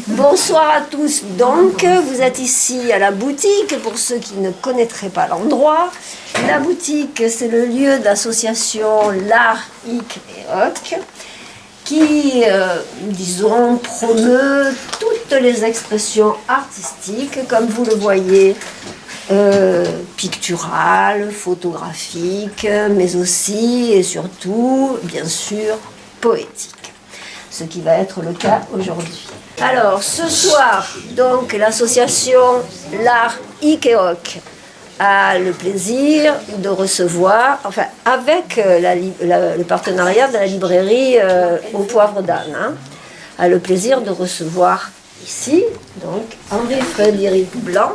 Bonsoir à tous. Donc, vous êtes ici à la boutique, pour ceux qui ne connaîtraient pas l'endroit. La boutique, c'est le lieu d'association L'Art, Hic et Hoc, qui, disons, promeut toutes les expressions artistiques, comme vous le voyez, picturales, photographiques, mais aussi et surtout, bien sûr, poétiques. Ce qui va être le cas aujourd'hui. Alors, ce soir, donc, l'association L'Art, Hic et Hoc a le plaisir de recevoir, enfin, avec le partenariat de la librairie au Poivre d'Âne, a le plaisir de recevoir ici, donc, Henri-Frédéric Blanc,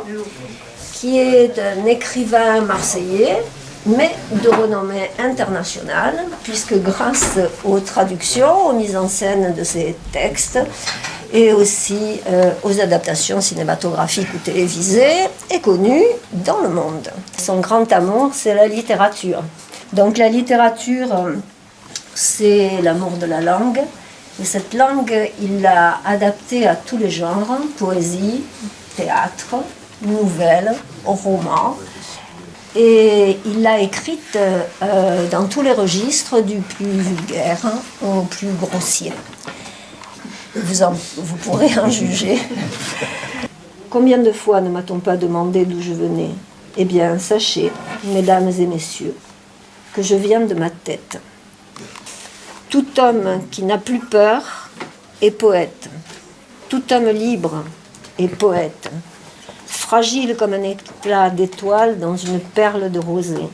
qui est un écrivain marseillais, mais de renommée internationale, puisque grâce aux traductions, aux mises en scène de ses textes, et aussi aux adaptations cinématographiques ou télévisées, est connu dans le monde. Son grand amour, c'est la littérature. Donc la littérature, c'est l'amour de la langue, et cette langue, il l'a adaptée à tous les genres, poésie, théâtre, nouvelles, romans, et il l'a écrite dans tous les registres, du plus vulgaire au plus grossier. Vous pourrez en juger. Combien de fois ne m'a-t-on pas demandé d'où je venais? Eh bien, sachez, mesdames et messieurs, que je viens de ma tête. Tout homme qui n'a plus peur est poète. Tout homme libre est poète. Fragile comme un éclat d'étoile dans une perle de rosée.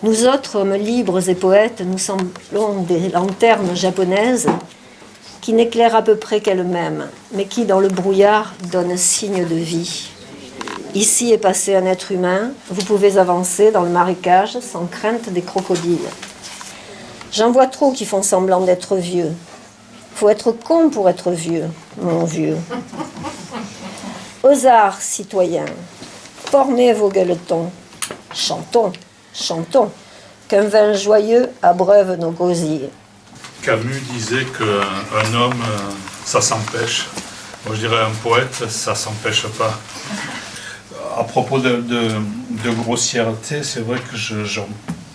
Nous autres, hommes libres et poètes, nous semblons des lanternes japonaises qui n'éclairent à peu près qu'elles-mêmes, mais qui, dans le brouillard, donnent signe de vie. Ici est passé un être humain, vous pouvez avancer dans le marécage sans crainte des crocodiles. J'en vois trop qui font semblant d'être vieux. Faut être con pour être vieux, mon vieux. Aux arts, citoyens, formez vos gueuletons. Chantons, chantons, qu'un vin joyeux abreuve nos gosiers. Camus disait qu'un homme, ça s'empêche. Moi, je dirais un poète, ça s'empêche pas. À propos de grossièreté, c'est vrai que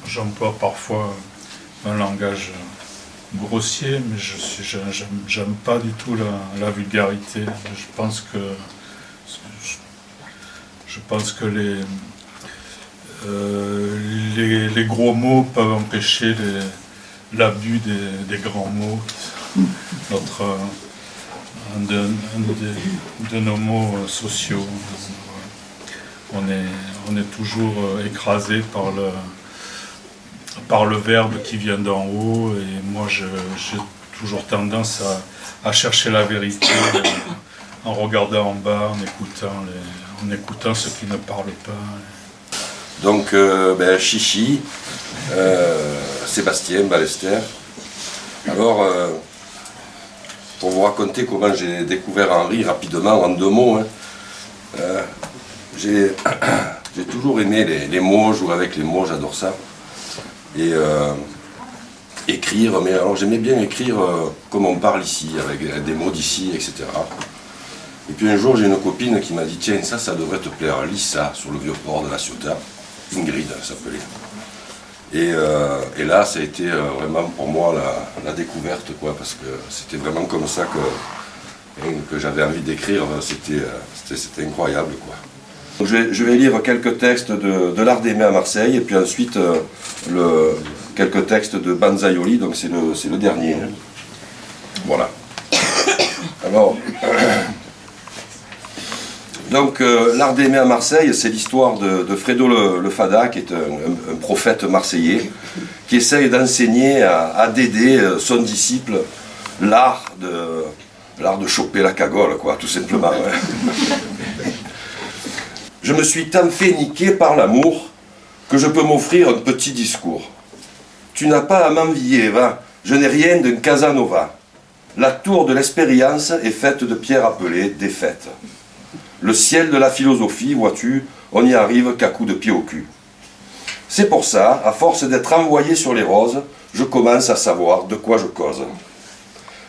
j'emploie parfois un langage grossier, mais j'aime pas du tout la vulgarité. Je pense que les gros mots peuvent empêcher l'abus des grands mots. Un de nos mots sociaux. On est toujours écrasé par le verbe qui vient d'en haut, et moi j'ai toujours tendance à chercher la vérité en regardant en bas, en écoutant ceux qui ne parlent pas. Donc, Chichi, Sébastien Ballester. Alors, pour vous raconter comment j'ai découvert Henri rapidement, en 2 mots, j'ai toujours aimé les mots, jouer avec les mots, j'adore ça. Et écrire, mais alors j'aimais bien écrire comme on parle ici, avec des mots d'ici, etc. Et puis un jour, j'ai une copine qui m'a dit « Tiens, ça devrait te plaire, lis ça, sur le vieux port de la Ciotat. » Ingrid, elle s'appelait. Et là, ça a été vraiment pour moi la découverte, quoi, parce que c'était vraiment comme ça que j'avais envie d'écrire, c'était incroyable, quoi. Donc, je vais lire quelques textes de l'Art d'aimer à Marseille, et puis ensuite quelques textes de Banzaioli, donc c'est le dernier. Voilà. Alors... Donc, l'Art d'aimer à Marseille, c'est l'histoire de Fredo le Fada, qui est un prophète marseillais, qui essaye d'enseigner à Dédé, son disciple, l'art de choper la cagole, quoi, tout simplement. Je me suis tant fait niquer par l'amour que je peux m'offrir un petit discours. Tu n'as pas à m'envier, va, je n'ai rien d'un Casanova. La tour de l'expérience est faite de pierres appelées défaites. Le ciel de la philosophie, vois-tu, on n'y arrive qu'à coups de pied au cul. C'est pour ça, à force d'être envoyé sur les roses, je commence à savoir de quoi je cause.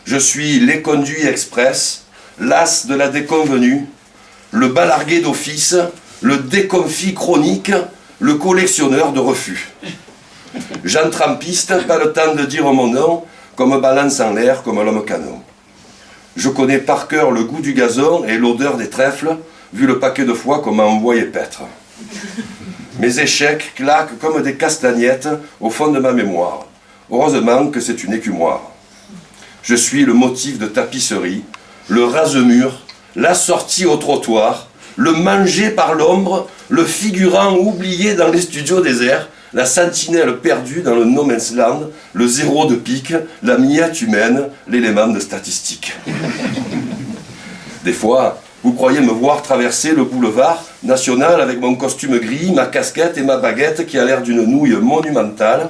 Je suis l'éconduit express, l'as de la déconvenue, le balargué d'office, le déconfit chronique, le collectionneur de refus. J'entre en piste, pas le temps de dire mon nom, comme balance en l'air, comme l'homme canon. Je connais par cœur le goût du gazon et l'odeur des trèfles, vu le paquet de fois qu'on m'a envoyé paître. Mes échecs claquent comme des castagnettes au fond de ma mémoire. Heureusement que c'est une écumoire. Je suis le motif de tapisserie, le rase-mur, la sortie au trottoir, le manger par l'ombre, le figurant oublié dans les studios déserts, la sentinelle perdue dans le no man's land, le zéro de pique, la miette humaine, l'élément de statistique. Des fois, vous croyez me voir traverser le boulevard national avec mon costume gris, ma casquette et ma baguette qui a l'air d'une nouille monumentale.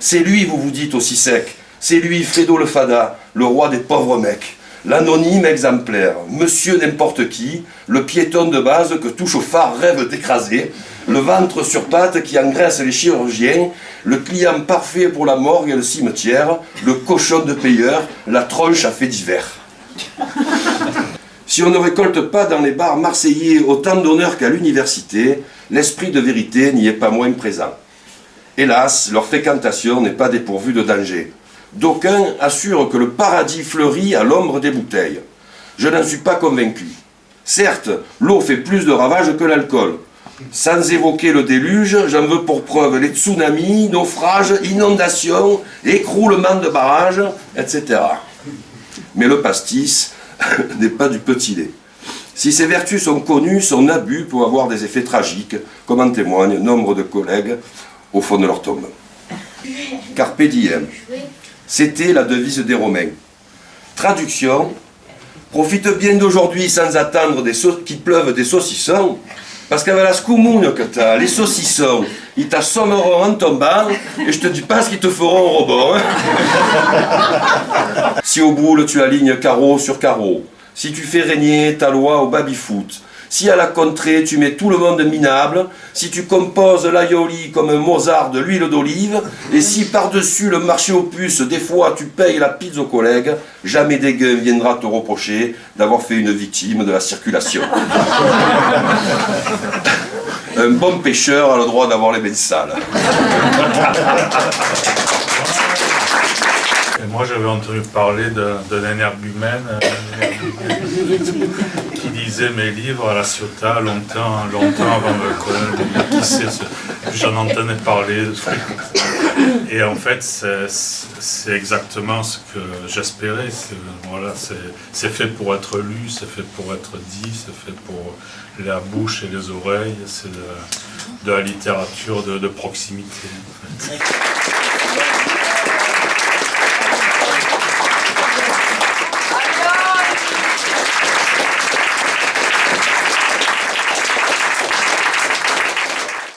C'est lui, vous vous dites aussi sec, c'est lui, Fredo le Fada, le roi des pauvres mecs, l'anonyme exemplaire, monsieur n'importe qui, le piéton de base que touche au phare rêve d'écraser, le ventre sur pattes qui engraisse les chirurgiens, le client parfait pour la morgue et le cimetière, le cochon de payeur, la tronche à fait divers. Si on ne récolte pas dans les bars marseillais autant d'honneur qu'à l'université, l'esprit de vérité n'y est pas moins présent. Hélas, leur fréquentation n'est pas dépourvue de danger. D'aucuns assurent que le paradis fleurit à l'ombre des bouteilles. Je n'en suis pas convaincu. Certes, l'eau fait plus de ravages que l'alcool. Sans évoquer le déluge, j'en veux pour preuve les tsunamis, naufrages, inondations, écroulements de barrages, etc. Mais le pastis n'est pas du petit lait. Si ses vertus sont connues, son abus peut avoir des effets tragiques, comme en témoignent nombre de collègues au fond de leur tombe. Carpe diem, c'était la devise des Romains. Traduction, profite bien d'aujourd'hui sans attendre qu'il pleuve des saucissons, parce qu'avec la scoumoune que t'as, les saucissons, ils t'assommeront en tombant, et je te dis pas ce qu'ils te feront au rebond. Hein. Si au boule tu alignes carreau sur carreau, si tu fais régner ta loi au baby-foot, si à la contrée tu mets tout le monde minable, si tu composes l'aioli comme un Mozart de l'huile d'olive, et si par-dessus le marché aux puces, des fois tu payes la pizza aux collègues, jamais dégueu viendra te reprocher d'avoir fait une victime de la circulation. Un bon pêcheur a le droit d'avoir les mains sales. Et moi j'avais entendu parler d'un énergumène qui lisait mes livres à la Ciotat longtemps avant de me connaître. Qui sait, j'en entendais parler. Et en fait c'est exactement ce que j'espérais. Voilà, c'est fait pour être lu, c'est fait pour être dit, c'est fait pour la bouche et les oreilles. C'est de la littérature de proximité. En fait.